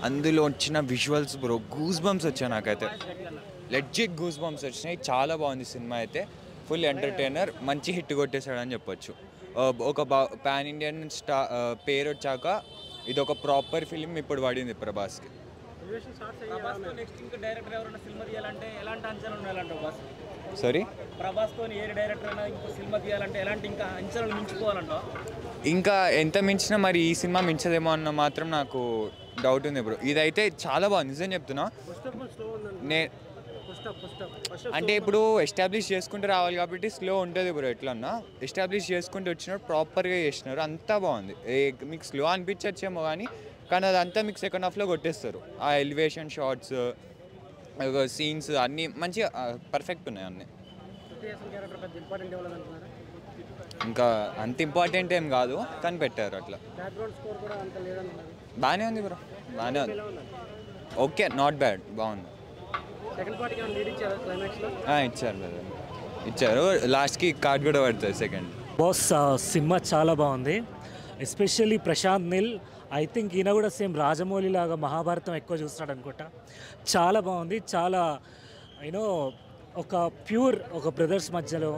అందులో వచ్చిన visuals bro goose bumps వచ్చాయి నాకైతే లెజిట్ గూస్ బంప్స్ వచ్చినాయి. చాలా బాగుంది సినిమా అయితే. ఫుల్ ఎంటర్టైనర్, మంచి హిట్ కొట్టేశాడని చెప్పొచ్చు. ఒక పాన్ ఇండియన్ పేరు వచ్చాక ఇది ఒక ప్రాపర్ ఫిలిం ఇప్పుడు పడింది ప్రభాస్కి. సారీ, ఇంకా ఎంత మించినా మరి ఈ సినిమా మించదేమో అన్న మాత్రం నాకు డౌట్ ఉంది బ్రో. ఇదైతే చాలా బాగుంది, నిజం చెప్తున్నా. అంటే ఇప్పుడు ఎస్టాబ్లిష్ చేసుకుంటూ రావాలి కాబట్టి స్లో ఉంటుంది బ్రో. ఎట్లన్నా ఎస్టాబ్లిష్ చేసుకుంటూ వచ్చినప్పుడు ప్రాపర్గా చేసినారు, అంతా బాగుంది. మీకు స్లో అనిపించచ్చేమో కానీ అదంతా మీకు సెకండ్ హాఫ్లో కొట్టేస్తారు. ఆ ఎలివేషన్ షాట్స్, సీన్స్ అన్నీ మంచిగా పర్ఫెక్ట్ ఉన్నాయి అన్నీ. ఇంకా అంత ఇంపార్టెంట్ ఏం కాదు కానీ పెట్టారు అట్లా. బాగానే ఉంది బ్రో, బాగానే ఉంది. ఓకే, నాట్ బ్యాడ్, బాగుంది. ఇచ్చారు బ్రదర్, ఇచ్చారు. లాస్ట్కి కార్డ్ కూడా పడుతుంది సెకండ్. బాస్ సినిమా చాలా బాగుంది. Especially Prashanth Neel, I think ఈయన కూడా సేమ్ రాజమౌళి లాగా మహాభారతం ఎక్కువ చూస్తున్నాడు అనుకుంటా. చాలా బాగుంది. చాలా యూనో ఒక ప్యూర్ ఒక బ్రదర్స్ మధ్యలో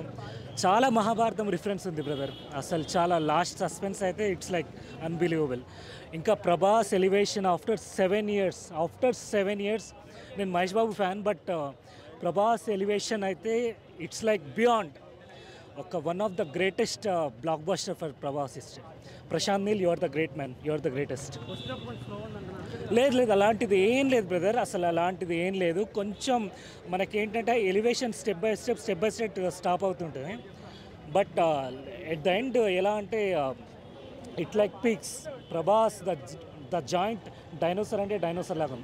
చాలా మహాభారతం రిఫరెన్స్ ఉంది బ్రదర్. అసలు చాలా లాస్ట్ సస్పెన్స్ అయితే ఇట్స్ లైక్ అన్బిలీవబుల్. ఇంకా ప్రభాస్ ఎలివేషన్ ఆఫ్టర్ 7 years నేను Mahesh Babu fan, but Prabhas elevation అయితే ఇట్స్ లైక్ బియాండ్. ఒక one of the greatest blockbuster for Prabhas history. Prashanth Neel, you are the great man, you are the greatest. లేదు అలాంటిది ఏం లేదు brother, అసలు అలాంటిది ఏం లేదు. కొంచెం మనకేంటంటే elevation step by step stop అవుతుంటుంది. బట్ ఎట్ ద ఎండ్ ఎలా అంటే it like peaks. Prabhas the joint dinosaur అంటే డైనోసర్ లాగా.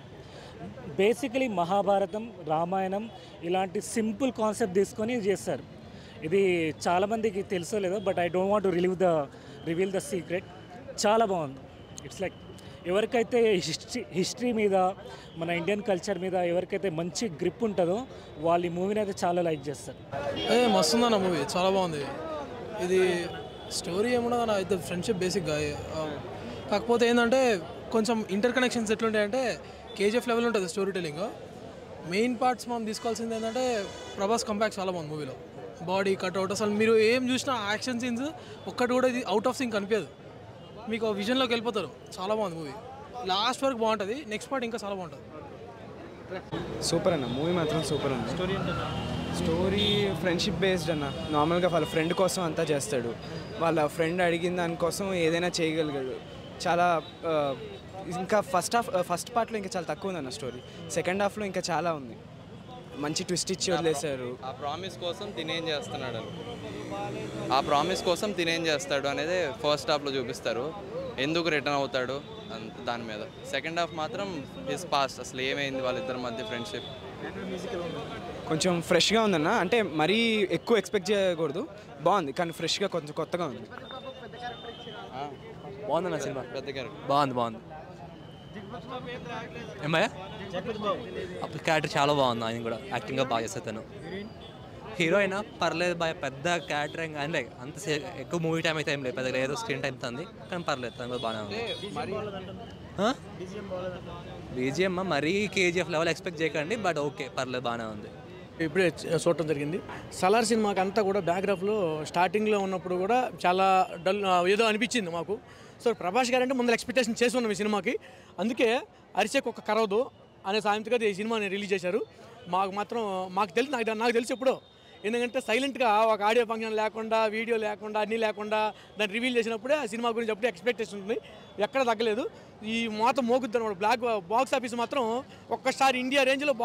బేసికలీ మహాభారతం, రామాయణం ఇలాంటి సింపుల్ కాన్సెప్ట్ తీసుకొని చేస్తారు. ఇది చాలామందికి తెలుసో లేదో, but I don't want to reveal the secret. చాలా బాగుంది. ఇట్స్ లైక్ ఎవరికైతే హిస్టరీ మీద, మన ఇండియన్ కల్చర్ మీద ఎవరికైతే మంచి గ్రిప్ ఉంటుందో వాళ్ళు ఈ మూవీని అయితే చాలా లైక్ చేస్తారు. మస్తుందన్న మూవీ, చాలా బాగుంది. ఇది స్టోరీ ఏమున్నదన్న, అయితే ఫ్రెండ్షిప్ బేసిక్గా. కాకపోతే ఏంటంటే కొంచెం ఇంటర్ కనెక్షన్స్ ఎట్లుంటాయంటే కేజీఎఫ్ లెవెల్ ఉంటుంది స్టోరీ టెలింగ్. మెయిన్ పార్ట్స్ మనం తీసుకోవాల్సింది ఏంటంటే ప్రభాస్ కంబ్యాక్ చాలా బాగుంది మూవీలో. బాడీ కట్అవుట్, అసలు మీరు ఏం చూసినా యాక్షన్ సీన్స్ ఒక్కటి కూడా ఇది అవుట్ ఆఫ్ సింక్ అనిపించదు. మీకు విజన్లోకి వెళ్ళిపోతారు. చాలా బాగుంది మూవీ, లాస్ట్ వరకు బాగుంటుంది. నెక్స్ట్ పార్ట్ ఇంకా చాలా బాగుంటుంది. సూపర్ అన్న, మూవీ మాత్రం సూపర్ అన్న. స్టోరీ ఫ్రెండ్షిప్ బేస్డ్ అన్న. నార్మల్గా వాళ్ళ ఫ్రెండ్ కోసం అంతా చేస్తాడు. వాళ్ళ ఫ్రెండ్ అడిగిన దానికోసం ఏదైనా చేయగలిగాడు. చాలా ఇంకా ఫస్ట్ పార్ట్లో ఇంకా చాలా తక్కువ ఉందన్న స్టోరీ. సెకండ్ హాఫ్లో ఇంకా చాలా ఉంది. మంచి ట్విస్ట్ ఇచ్చి వదిలేశారు. ఆ ప్రామిస్ కోసం తినేం చేస్తాడు అనేది ఫస్ట్ హాఫ్లో చూపిస్తారు. ఎందుకు రిటర్న్ అవుతాడు దాని మీద. సెకండ్ హాఫ్ మాత్రం హిస్ పాస్ట్, అసలు ఏమైంది వాళ్ళిద్దరి మధ్య ఫ్రెండ్షిప్. కొంచెం ఫ్రెష్గా ఉందన్న. అంటే మరీ ఎక్కువ ఎక్స్పెక్ట్ చేయకూడదు. బాగుంది కానీ ఫ్రెష్గా కొంచెం కొత్తగా ఉంది. బాగుందన్న సినిమా, పెద్ద క్యారెక్టర్ బాగుంది. ఏమయ్యా క్యారెక్టర్ చాలా బాగుంది. ఆయన కూడా యాక్టింగ్గా బాగా చేస్తాను. తను హీరో అయినా పర్లేదు, బాగా పెద్ద క్యారెక్టర్ అంటే అంత ఎక్కువ మూవీ టైం అయితే ఏం లేదు, పెద్దగా ఏదో స్క్రీన్ టైం ఉంది కానీ పర్లేదు, తను కూడా బాగానే ఉంది. బీజిఎం మరీ కేజీఎఫ్ లెవెల్ ఎక్స్పెక్ట్ చేయకండి, బట్ ఓకే పర్లేదు, బాగానే ఉంది. ఇప్పుడే చూడటం జరిగింది. సలార్ సినిమాకి అంతా కూడా బ్యాక్గ్రాఫ్లో స్టార్టింగ్లో ఉన్నప్పుడు కూడా చాలా డల్ ఏదో అనిపించింది మాకు. సో ప్రభాస్ గారు అంటే ముందు ఎక్స్పెక్టేషన్ చేసి ఉన్నాం ఈ సినిమాకి. అందుకే అరిచేకు ఒక కరవదు అనే సాయంత్రిగా ఈ సినిమాని రిలీజ్ చేశారు. మాకు తెలిసి నాకు తెలిసి ఎప్పుడో, ఎందుకంటే సైలెంట్గా ఒక ఆడియో ఫంక్షన్ లేకుండా, వీడియో లేకుండా, అన్నీ లేకుండా దాన్ని రివీల్ చేసినప్పుడే ఆ సినిమా గురించి అప్పుడే ఎక్స్పెక్టేషన్ ఉంది. ఎక్కడ తగ్గలేదు. ఈ మాత్రం మోగుద్ది అనమాట. బాక్స్ ఆఫీస్ మాత్రం ఒక్కసారి ఇండియా రేంజ్లో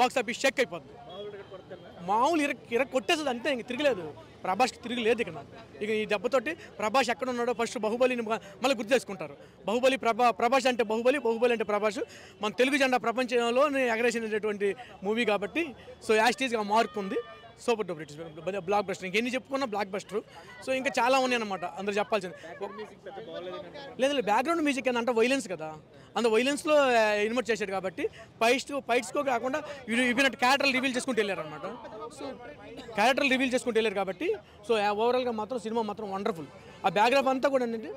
బాక్స్ ఆఫీస్ చెక్ అయిపోద్ది. మామూలు ఇర కొట్టేస్తుంది అంతే, ఇంక తిరగలేదు. ప్రభాస్కి తిరగలేదు ఇక్కడ. ఇక ఈ దెబ్బతోటి ప్రభాస్ ఎక్కడ ఉన్నాడో ఫస్ట్ బాహుబలిని మళ్ళీ గుర్తు చేసుకుంటారు. ప్రభాస్ అంటే బాహుబలి అంటే ప్రభాస్. మన తెలుగు జెండా ప్రపంచంలో ఎగరేసినటువంటి మూవీ కాబట్టి సో యాస్టీజ్గా మార్పు ఉంది. Super duper it is block buster. ఇంకెన్ని చెప్పుకున్నా బ్లాక్ బస్టర్. సో ఇంకా చాలా ఉన్నాయి అనమాట అందరూ చెప్పాల్సింది. లేదు బ్యాక్గ్రౌండ్ మ్యూజిక్ ఏంటంటే వైలెన్స్ కదా, అంత వైలెన్స్లో ఇన్వర్ట్ చేశాడు కాబట్టి ఫైట్స్కో కాకుండా ఇవినట్టు క్యారెక్టర్లు రివీల్ చేసుకుంటూ వెళ్ళారు అనమాట. సో క్యారెక్టర్లు రివీల్ చేసుకుంటూ వెళ్ళారు కాబట్టి సో ఓవరాల్గా మాత్రం సినిమా మాత్రం వండర్ఫుల్. ఆ బ్యాక్గ్రౌండ్ అంతా కూడా ఏంటంటే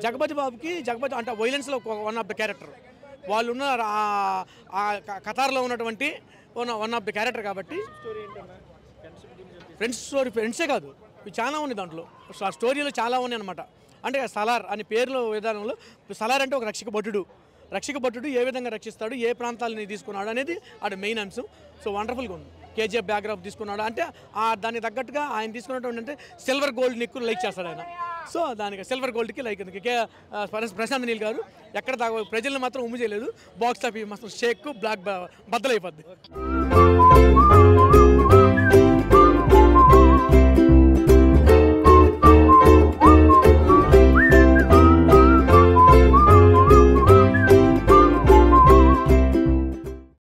జగపతి బాబుకి అంటే వైలెన్స్లో వన్ ఆఫ్ ద క్యారెక్టర్, వాళ్ళు ఉన్న కతార్లో ఉన్నటువంటి వన్ ఆఫ్ ద క్యారెక్టర్ కాబట్టి ఫ్రెండ్సే కాదు, ఇవి చాలా ఉన్నాయి దాంట్లో. ఆ స్టోరీలో చాలా ఉన్నాయి అనమాట. అంటే సలార్ అనే పేరులో విధానంలో సలార్ అంటే ఒక రక్షక భటుడు ఏ విధంగా రక్షిస్తాడు, ఏ ప్రాంతాలని తీసుకున్నాడు అనేది అది మెయిన్ అంశం. సో వండర్ఫుల్గా ఉంది. కేజీఎఫ్ బ్యాక్గ్రౌండ్ తీసుకున్నాడు అంటే దానికి తగ్గట్టుగా ఆయన తీసుకున్నటువంటి అంటే సిల్వర్ గోల్డ్ని ఎక్కువ లైక్ చేస్తాడు ఆయన. సో దానికి సిల్వర్ గోల్డ్కి లైక్ ప్రశాంత్ నీల్ గారు ఎక్కడ ప్రజలను మాత్రం ఉమ్ము చేయలేదు. బాక్స్ ఆఫీస్ మాత్రం షేక్ బ్లాక్ బద్దలైపోద్ది.